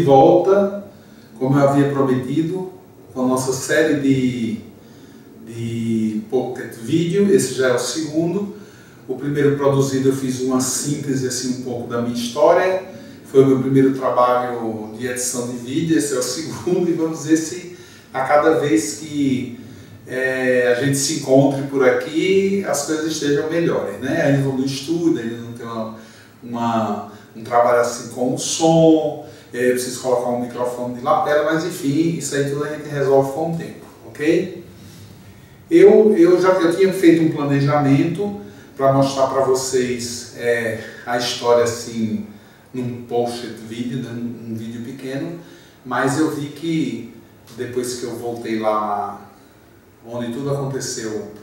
volta, como eu havia prometido, com a nossa série de pocket vídeo. Esse já é o segundo. O primeiro produzido eu fiz uma síntese assim um pouco da minha história. Foi o meu primeiro trabalho de edição de vídeo. Esse é o segundo, e vamos ver se a cada vez que a gente se encontre por aqui, as coisas estejam melhores, né? Ainda não estudo, ainda não tem um trabalho assim com o som, eu preciso colocar um microfone de lapela, mas enfim, isso aí tudo a gente resolve com o tempo, ok? Eu tinha feito um planejamento para mostrar para vocês a história assim, num post vídeo, né, num vídeo pequeno, mas eu vi que depois que eu voltei lá onde tudo aconteceu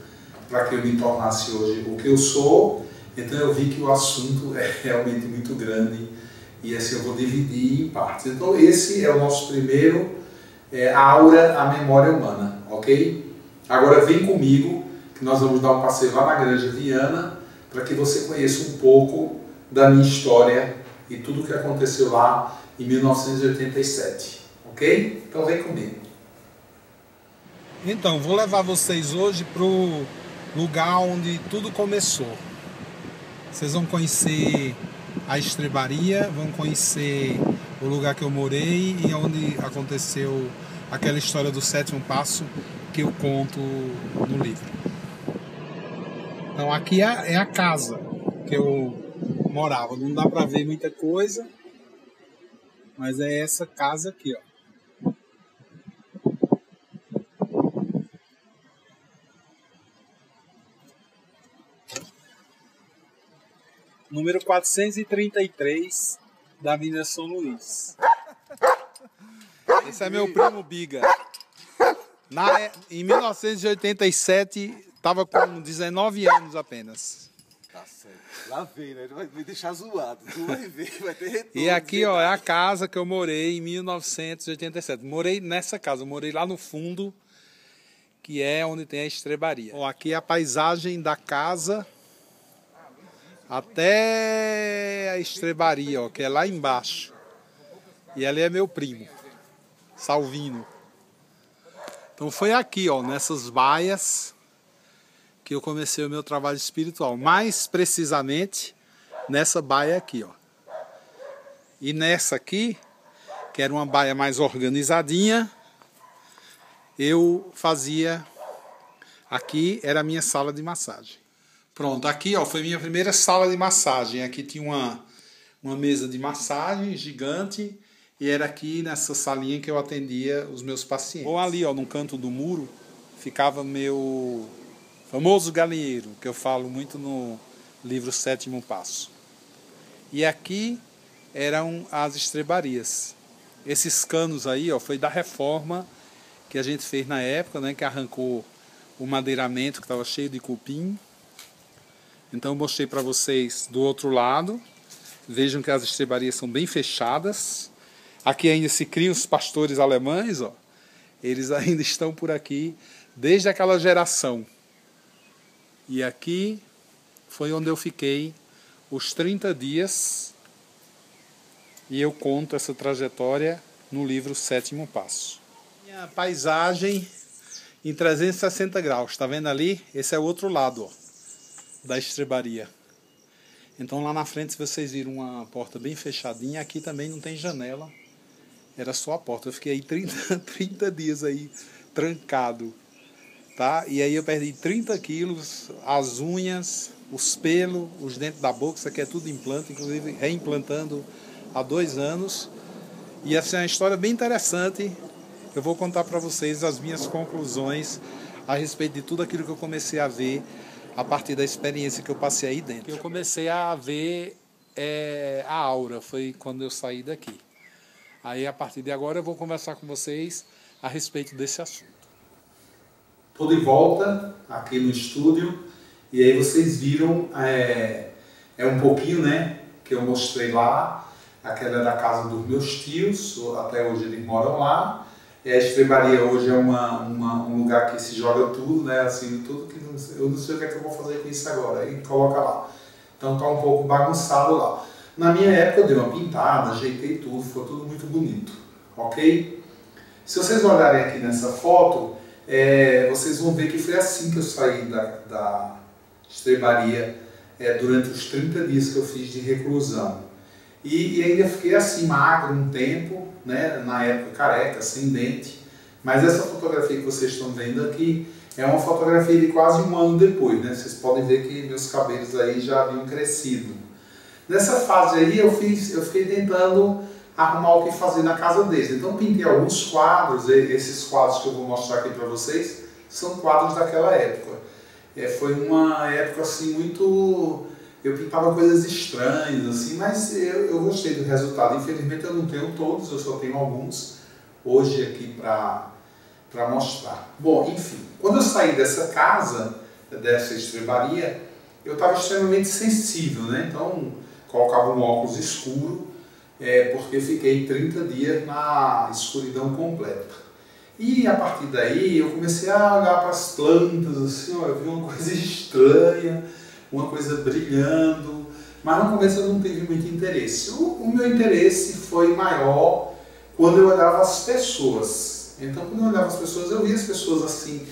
para que eu me tornasse hoje o que eu sou, então eu vi que o assunto é realmente muito grande e assim eu vou dividir em partes. Então esse é o nosso primeiro Aura, a memória humana, ok? Agora vem comigo que nós vamos dar um passeio lá na Granja Viana para que você conheça um pouco da minha história e tudo o que aconteceu lá em 1987, ok? Então vem comigo. Então, vou levar vocês hoje para o lugar onde tudo começou. Vocês vão conhecer a estrebaria, vão conhecer o lugar que eu morei e onde aconteceu aquela história do sétimo passo que eu conto no livro. Então aqui é a casa que eu morava. Não dá para ver muita coisa, mas é essa casa aqui, ó. Número 433 da Avenida São Luís. Esse é meu primo Biga. Em 1987, estava com 19 anos apenas. Tá certo. Lá vem, né? Vai deixar zoado. Tu vai ver, vai ter retorno. E aqui, ó, é a casa que eu morei em 1987. Morei nessa casa, eu morei lá no fundo, que é onde tem a estrebaria. Ó, aqui é a paisagem da casa até a estrebaria, ó, que é lá embaixo. E ali é meu primo, Salvino. Então foi aqui, ó, nessas baias, que eu comecei o meu trabalho espiritual. Mais precisamente, nessa baia aqui, ó. E nessa aqui, que era uma baia mais organizadinha, eu fazia... Aqui era a minha sala de massagem. Pronto, aqui ó, foi minha primeira sala de massagem. Aqui tinha uma mesa de massagem gigante e era aqui nessa salinha que eu atendia os meus pacientes. Ou ali ó, no canto do muro, ficava meu famoso galinheiro, que eu falo muito no livro Sétimo Passo. E aqui eram as estrebarias. Esses canos aí ó, foi da reforma que a gente fez na época, né, que arrancou o madeiramento que estava cheio de cupim. Então eu mostrei para vocês do outro lado. Vejam que as estrebarias são bem fechadas. Aqui ainda se criam os pastores alemães, ó. Eles ainda estão por aqui desde aquela geração. E aqui foi onde eu fiquei os 30 dias. E eu conto essa trajetória no livro Sétimo Passo. Minha paisagem em 360 graus. Está vendo ali? Esse é o outro lado, ó, da estrebaria. Então lá na frente, se vocês viram uma porta bem fechadinha, aqui também não tem janela, era só a porta. Eu fiquei aí 30 dias aí trancado, tá? E aí eu perdi 30 quilos, as unhas, os pelos, os dentes da boca, isso aqui é tudo implante, inclusive reimplantando há 2 anos. E assim, é uma história bem interessante. Eu vou contar para vocês as minhas conclusões a respeito de tudo aquilo que eu comecei a ver a partir da experiência que eu passei aí dentro. Eu comecei a ver a aura, foi quando eu saí daqui. Aí a partir de agora eu vou conversar com vocês a respeito desse assunto. Estou de volta aqui no estúdio e aí vocês viram um pouquinho, né, que eu mostrei lá. Aquela era a casa dos meus tios, até hoje eles moram lá. A estrebaria hoje é um lugar que se joga tudo, né? Assim, tudo que eu não sei o que é que eu vou fazer com isso agora. Aí coloca lá. Então está um pouco bagunçado lá. Na minha época eu dei uma pintada, ajeitei tudo, ficou tudo muito bonito, ok? Se vocês olharem aqui nessa foto, vocês vão ver que foi assim que eu saí da estrebaria durante os 30 dias que eu fiz de reclusão. E ainda fiquei assim magro um tempo, né? Na época careca, sem dente. Mas essa fotografia que vocês estão vendo aqui é uma fotografia de quase um ano depois, né? Vocês podem ver que meus cabelos aí já haviam crescido. Nessa fase aí eu fiquei tentando arrumar o que fazer na casa deles. Então pintei alguns quadros, esses quadros que eu vou mostrar aqui para vocês são quadros daquela época. Foi uma época assim muito... Eu pintava coisas estranhas, assim, mas eu gostei do resultado. Infelizmente eu não tenho todos, eu só tenho alguns hoje aqui para mostrar. Bom, enfim, quando eu saí dessa casa, dessa estrebaria, eu estava extremamente sensível, né? Então colocava um óculos escuro, porque fiquei 30 dias na escuridão completa. E a partir daí eu comecei a olhar para as plantas, assim, ó, eu vi uma coisa estranha, uma coisa brilhando, mas no começo eu não tive muito interesse. O meu interesse foi maior quando eu olhava as pessoas. Então quando eu olhava as pessoas, eu via as pessoas assim,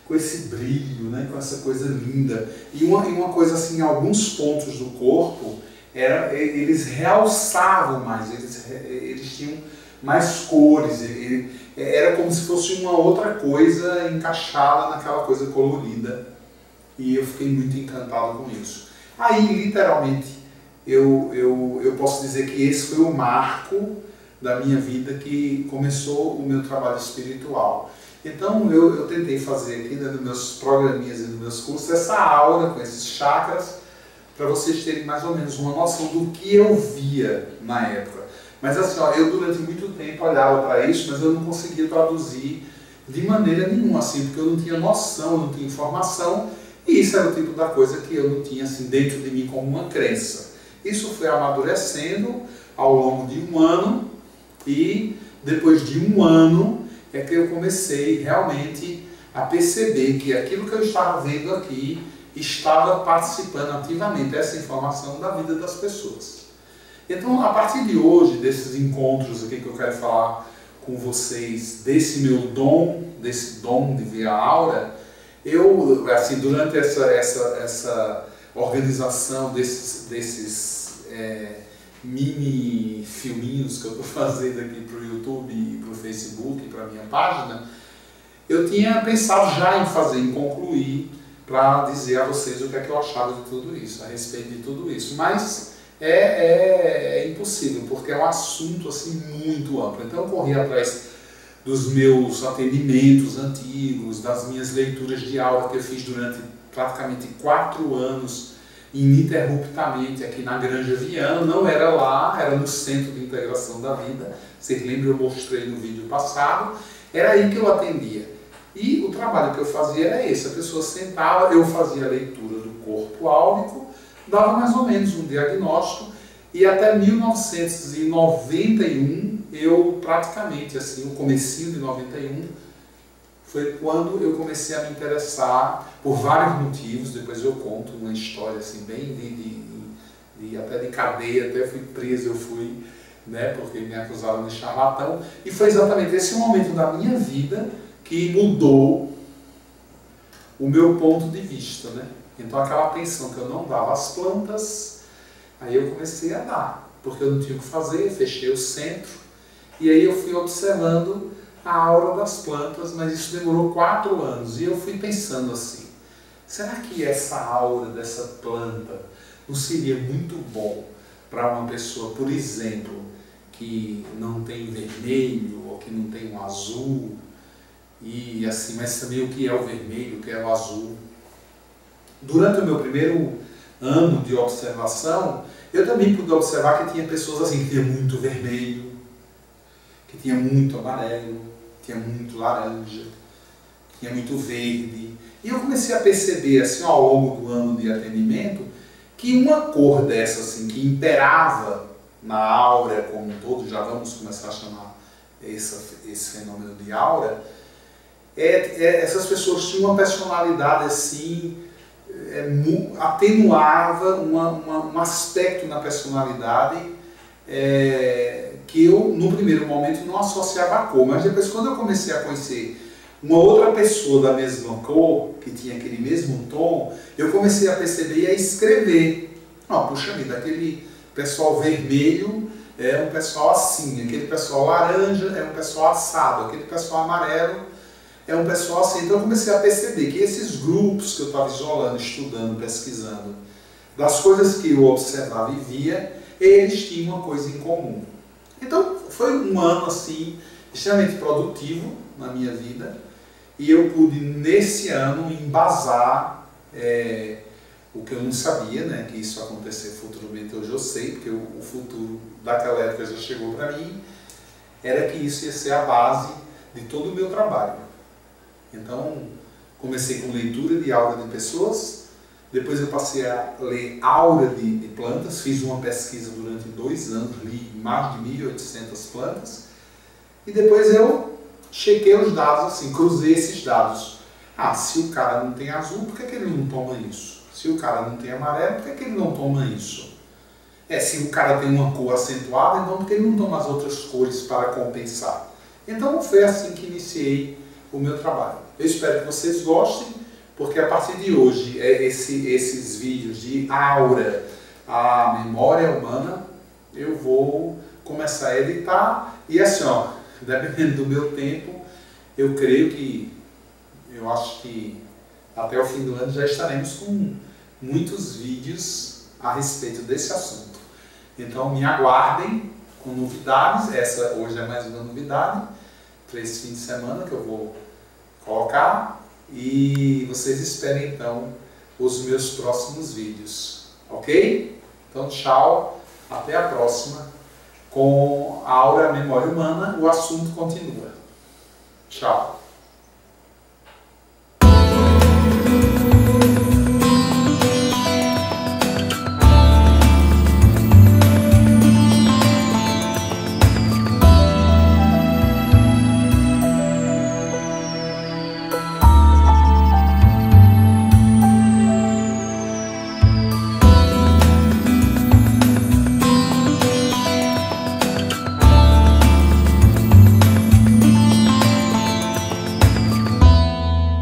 com esse brilho, né, com essa coisa linda. E uma coisa assim, em alguns pontos do corpo, eles realçavam mais, eles tinham mais cores, era como se fosse uma outra coisa encaixada naquela coisa colorida. E eu fiquei muito encantado com isso. Aí, literalmente, eu posso dizer que esse foi o marco da minha vida que começou o meu trabalho espiritual. Então, eu tentei fazer aqui, né, nos meus programinhas e nos meus cursos, essa aura com esses chakras, para vocês terem mais ou menos uma noção do que eu via na época. Mas assim, ó, eu durante muito tempo olhava para isso, mas eu não conseguia traduzir de maneira nenhuma, assim, porque eu não tinha noção, eu não tinha informação, e isso era o tipo da coisa que eu não tinha assim, dentro de mim como uma crença. Isso foi amadurecendo ao longo de um ano, e depois de um ano é que eu comecei realmente a perceber que aquilo que eu estava vendo aqui estava participando ativamente dessa informação da vida das pessoas. Então, a partir de hoje, desses encontros aqui que eu quero falar com vocês, desse meu dom, desse dom de ver a aura, eu, assim, durante essa organização desses mini filminhos que eu estou fazendo aqui para o YouTube e para o Facebook, para a minha página, eu tinha pensado já em concluir, para dizer a vocês o que é que eu achava de tudo isso, a respeito de tudo isso. Mas é impossível, porque é um assunto assim, muito amplo. Então eu corri atrás dos meus atendimentos antigos, das minhas leituras de aula que eu fiz durante praticamente 4 anos, ininterruptamente aqui na Granja Viana. Não era lá, era no Centro de Integração da Vida. Vocês lembram, eu mostrei no vídeo passado. Era aí que eu atendia. E o trabalho que eu fazia era esse, a pessoa sentava, eu fazia a leitura do corpo áurico, dava mais ou menos um diagnóstico, e até 1991, eu praticamente, assim, o comecinho de 91, foi quando eu comecei a me interessar por vários motivos. Depois eu conto uma história assim, bem até de cadeia, até fui preso, eu fui, né, porque me acusaram de charlatão, e foi exatamente esse momento da minha vida que mudou o meu ponto de vista, né? Então aquela atenção que eu não dava às plantas, aí eu comecei a dar, porque eu não tinha o que fazer, fechei o centro, e aí eu fui observando a aura das plantas, mas isso demorou 4 anos, e eu fui pensando assim, será que essa aura dessa planta não seria muito bom para uma pessoa, por exemplo, que não tem vermelho, ou que não tem um azul, e assim, mas também o que é o vermelho, o que é o azul. Durante o meu primeiro ano de observação, eu também pude observar que tinha pessoas assim, que tinha muito vermelho, que tinha muito amarelo, que tinha muito laranja, que tinha muito verde. E eu comecei a perceber assim, ao longo do ano de atendimento, que uma cor dessa assim, que imperava na aura como um todo, já vamos começar a chamar esse fenômeno de aura, essas pessoas tinham uma personalidade assim, atenuava um aspecto na personalidade que eu, no primeiro momento, não associava a cor. Mas depois, quando eu comecei a conhecer uma outra pessoa da mesma cor, que tinha aquele mesmo tom, eu comecei a perceber e a escrever. Puxa vida, aquele pessoal vermelho é um pessoal assim, aquele pessoal laranja é um pessoal assado, aquele pessoal amarelo é um pessoal assim. Então eu comecei a perceber que esses grupos que eu estava isolando, estudando, pesquisando, das coisas que eu observava e via, eles tinham uma coisa em comum. Então foi um ano assim, extremamente produtivo na minha vida, e eu pude nesse ano embasar o que eu não sabia, né, que isso ia acontecer futuramente. Hoje eu sei, porque o futuro daquela época já chegou para mim, era que isso ia ser a base de todo o meu trabalho. Então, comecei com leitura de aura de pessoas, depois eu passei a ler aura de plantas, fiz uma pesquisa durante 2 anos, li mais de 1.800 plantas, e depois eu chequei os dados, assim, cruzei esses dados. Se o cara não tem azul, por que ele não toma isso? Se o cara não tem amarelo, por que ele não toma isso? Se o cara tem uma cor acentuada, então por que ele não toma as outras cores para compensar? Então foi assim que iniciei o meu trabalho. Eu espero que vocês gostem, porque a partir de hoje, esses vídeos de aura, a memória humana, eu vou começar a editar, e assim, dependendo do meu tempo, eu acho que até o fim do ano já estaremos com muitos vídeos a respeito desse assunto. Então me aguardem com novidades. Essa hoje é mais uma novidade para esse fim de semana que eu vou colocar, e vocês esperem então os meus próximos vídeos, ok? Então tchau, até a próxima. Com a aura, a memória humana, o assunto continua. Tchau.